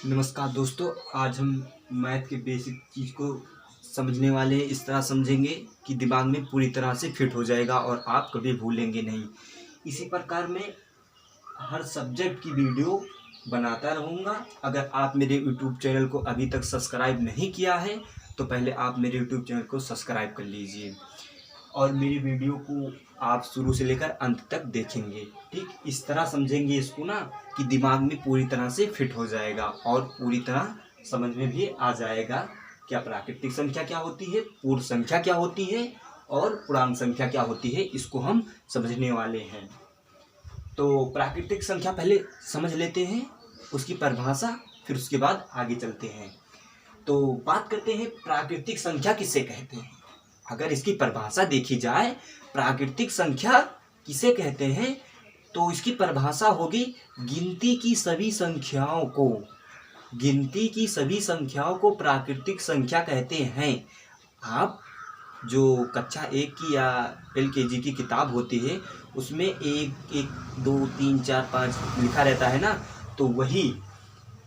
नमस्कार दोस्तों, आज हम मैथ के बेसिक चीज़ को समझने वाले हैं। इस तरह समझेंगे कि दिमाग में पूरी तरह से फिट हो जाएगा और आप कभी भूलेंगे नहीं। इसी प्रकार मैं हर सब्जेक्ट की वीडियो बनाता रहूँगा। अगर आप मेरे यूट्यूब चैनल को अभी तक सब्सक्राइब नहीं किया है तो पहले आप मेरे यूट्यूब चैनल को सब्सक्राइब कर लीजिए और मेरी वीडियो को आप शुरू से लेकर अंत तक देखेंगे। ठीक इस तरह समझेंगे इसको ना कि दिमाग में पूरी तरह से फिट हो जाएगा और पूरी तरह समझ में भी आ जाएगा क्या प्राकृतिक संख्या क्या होती है, पूर्ण संख्या क्या होती है और पूर्णांक संख्या क्या होती है। इसको हम समझने वाले हैं। तो प्राकृतिक संख्या पहले समझ लेते हैं, उसकी परिभाषा, फिर उसके बाद आगे चलते हैं। तो बात करते हैं प्राकृतिक संख्या किसे कहते हैं। अगर इसकी परिभाषा देखी जाए, प्राकृतिक संख्या किसे कहते हैं, तो इसकी परिभाषा होगी गिनती की सभी संख्याओं को प्राकृतिक संख्या कहते हैं। आप जो कक्षा 1 की या LKG की किताब होती है उसमें 1, 1, 2, 3, 4, 5 लिखा रहता है ना, तो वही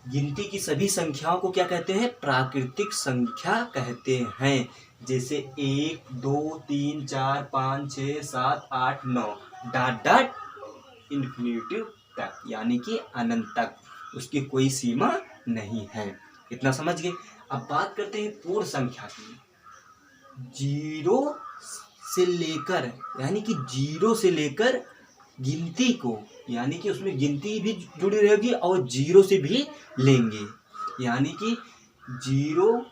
गिनती की सभी संख्याओं को क्या कहते हैं, प्राकृतिक संख्या कहते हैं। जैसे 1, 2, 3, 4, 5, 6, 7, 8, 9 डॉट डॉट इन्फिनिटिव तक, यानी कि अनंत तक, उसकी कोई सीमा नहीं है। इतना समझ गए। अब बात करते हैं पूर्ण संख्या की। 0 से लेकर, यानी कि 0 से लेकर गिनती को, यानी कि उसमें गिनती भी जुड़ी रहेगी और 0 से भी लेंगे, यानी कि 0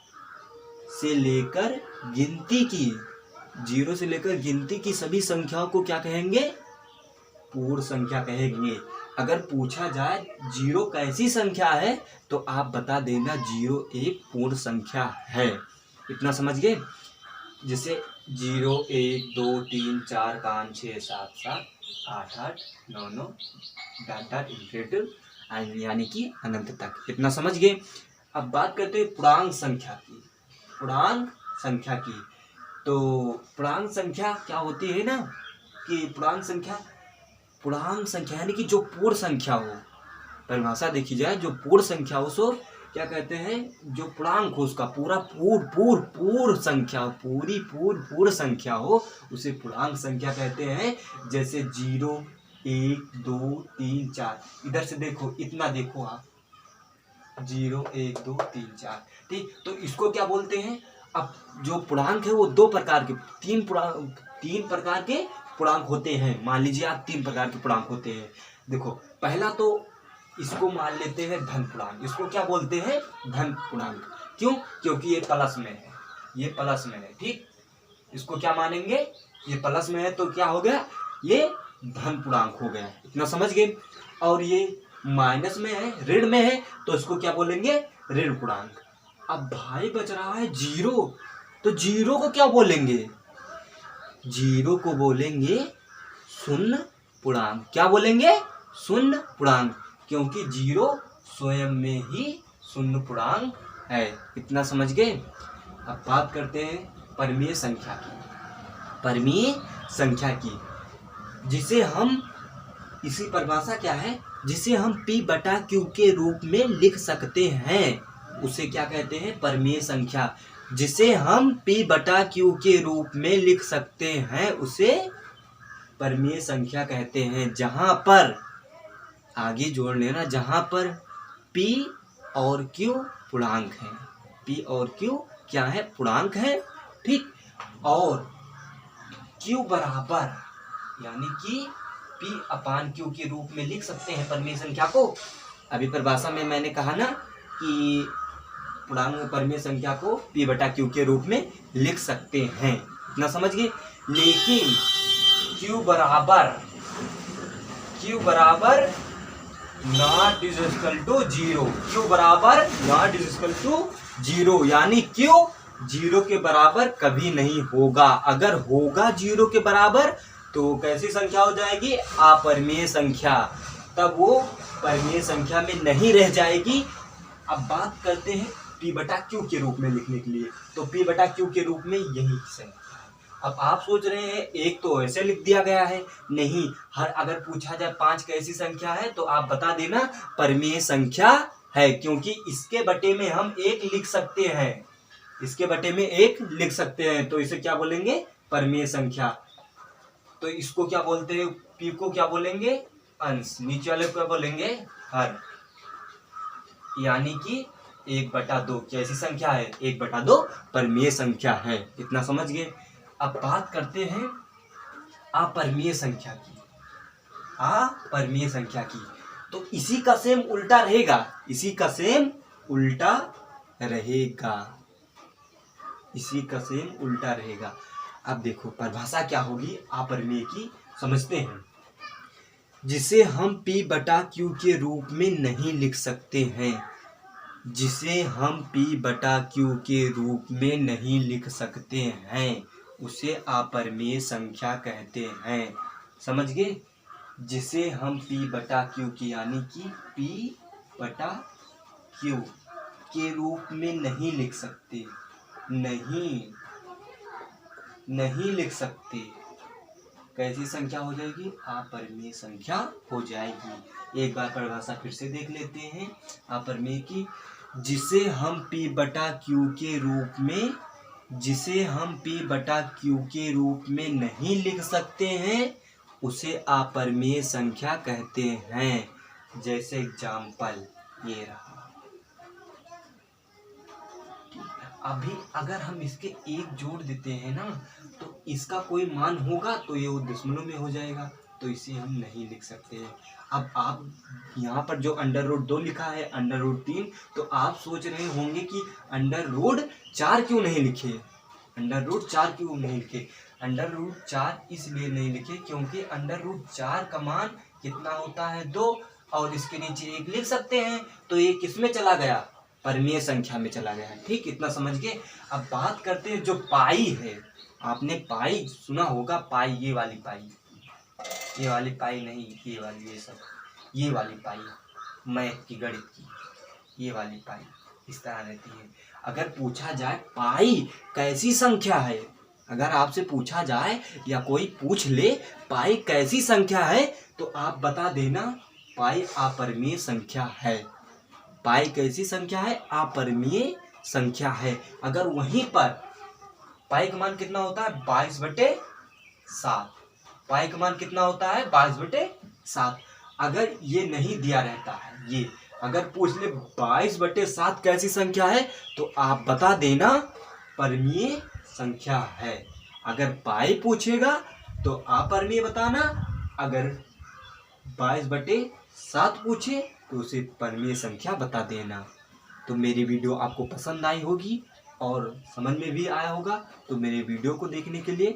से लेकर गिनती की सभी संख्याओं को क्या कहेंगे, पूर्ण संख्या कहेंगे। अगर पूछा जाए 0 कैसी संख्या है तो आप बता देना 0 एक पूर्ण संख्या है। इतना समझ गए। जैसे 0, 1, 2, 3, 4, 5, 6, 7, 7, 8, 8, 9, 9 डॉट डॉट इन्फिनिटिव, यानी कि अनंत तक। इतना समझ गए। अब बात करते हैं पूर्णांक संख्या की। तो पूर्णांक संख्या क्या होती है ना, कि पूर्णांक संख्या यानी कि जो पूर्ण संख्या हो। परिभाषा देखी जाए, जो पूर्ण संख्या हो सो क्या कहते हैं, जो पूर्णांक हो उसका पूर्ण संख्या, पूर्ण संख्या हो उसे पूर्णांक संख्या कहते हैं। जैसे 0, 1, 2, 3, 4, इधर से देखो, इतना देखो आप, 0, 1, 2, 3, 4, ठीक। तो इसको क्या बोलते हैं। अब जो पूर्णांक है वो तीन प्रकार के पूर्णांक होते हैं। मान लीजिए आप 3 प्रकार के पूर्णांक होते हैं। देखो, पहला तो इसको मान लेते हैं धन पूर्णांक। इसको क्या बोलते हैं, धन पूर्णांक। क्यों, क्योंकि ये प्लस में है, ठीक। इसको क्या मानेंगे, ये प्लस में है तो क्या हो गया, ये धन पूर्णांक हो गया। इतना समझ गए। और ये माइनस में है, ऋण में है, तो इसको क्या बोलेंगे, ऋण पूर्णांक। अब भाई बच रहा है 0, तो 0 को क्या बोलेंगे, 0 को बोलेंगे शून्य पूर्णांक। क्या बोलेंगे, शून्य पूर्णांक, क्योंकि 0 स्वयं में ही शून्य पूर्णांक है। इतना समझ गए। अब बात करते हैं परिमेय संख्या की, जिसे हम, इसी परिभाषा क्या है, जिसे हम P/Q के रूप में लिख सकते हैं, उसे क्या कहते हैं, परिमेय संख्या। जिसे हम P/Q के रूप में लिख सकते हैं उसे परिमेय संख्या कहते हैं। जहां पर, आगे जोड़ लेना, जहां पर P और Q पूर्णांक है, P और Q क्या है, पूर्णांक है, ठीक। और Q बराबर, यानी कि P/Q के रूप में लिख सकते हैं परिमेय संख्या को। अभी परिभाषा में मैंने कहा ना कि पूर्णांक परिमेय संख्या को P/Q के रूप में लिख सकते हैं। इतना समझ गए। लेकिन Q बराबर not is equal to 0, Q बराबर नॉट इज इक्वल टू 0, यानी Q 0 के बराबर कभी नहीं होगा। अगर होगा 0 के बराबर तो कैसी संख्या हो जाएगी, अपरिमेय संख्या। तब वो परिमेय संख्या में नहीं रह जाएगी। अब बात करते हैं P/Q के रूप में लिखने के लिए। तो P/Q के रूप में यही संख्या। अब आप सोच रहे हैं एक तो ऐसे लिख दिया गया है, नहीं, हर अगर पूछा जाए 5 कैसी संख्या है तो आप बता देना परिमेय संख्या है, क्योंकि इसके बटे में हम 1 लिख सकते हैं, इसके बटे में 1 लिख सकते हैं, तो इसे क्या बोलेंगे, परिमेय संख्या। तो इसको क्या बोलते हैं, p को क्या बोलेंगे, अंश, नीचे वाले को क्या बोलेंगे, हर, यानी कि 1/2 कैसी संख्या है, 1/2 परिमेय संख्या है। इतना समझ गए। अब बात करते हैं अपरिमेय संख्या की, अपरिमेय संख्या की। तो इसी का सेम उल्टा रहेगा, इसी का सेम उल्टा रहेगा, इसी का सेम उल्टा रहेगा। अब देखो परिभाषा क्या होगी अपरिमेय की, समझते हैं। जिसे हम p/q के रूप में नहीं लिख सकते हैं, जिसे हम p/q के रूप में नहीं लिख सकते हैं, उसे अपरिमेय संख्या कहते हैं। समझ गए। जिसे हम p/q की यानी कि p/q के रूप में नहीं लिख सकते, नहीं लिख सकते, कैसी संख्या हो जाएगी, अपरिमेय संख्या हो जाएगी। एक बार परिभाषा फिर से देख लेते हैं अपरिमेय की। जिसे हम p/q के रूप में, जिसे हम p/q के रूप में नहीं लिख सकते हैं, उसे अपरिमेय संख्या कहते हैं। जैसे एग्जाम्पल ये रहा। अभी अगर हम इसके 1 जोड़ देते हैं ना, तो इसका कोई मान होगा तो ये दशमलव में हो जाएगा, तो इसे हम नहीं लिख सकते हैं। अब आप यहाँ पर जो √2 लिखा है, √3, तो आप सोच रहे होंगे कि √4 क्यों नहीं लिखे, √4 क्यों नहीं लिखे। √4 इसलिए नहीं लिखे क्योंकि √4 का मान कितना होता है, 2, और इसके नीचे 1 लिख सकते हैं, तो ये किस में चला गया, परिमेय संख्या में चला गया। ठीक, इतना समझ गए। अब बात करते हैं जो पाई है। आपने पाई सुना होगा, पाई, ये वाली पाई, ये वाली पाई नहीं, ये वाली, ये सब, ये वाली पाई, मैथ की, गणित की, ये वाली पाई इस तरह रहती है। अगर पूछा जाए पाई कैसी संख्या है, अगर आपसे पूछा जाए या कोई पूछ ले पाई कैसी संख्या है, तो आप बता देना पाई अपरिमेय संख्या है। पाई कैसी संख्या है, अपरिमेय संख्या है। अगर वहीं पर पाई का मान कितना होता है, 22/7, पाई का मान कितना होता है, 22/7। अगर ये नहीं दिया रहता है, ये अगर पूछ ले 22/7 कैसी संख्या है, तो आप बता देना परिमेय संख्या है। अगर पाई पूछेगा तो अपरिमेय बताना, अगर 22/7 पूछे तो उसे परिमेय संख्या बता देना। तो मेरी वीडियो आपको पसंद आई होगी और समझ में भी आया होगा। तो मेरे वीडियो को देखने के लिए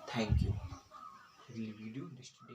थैंक यू। अगली वीडियो नेक्स्ट डे।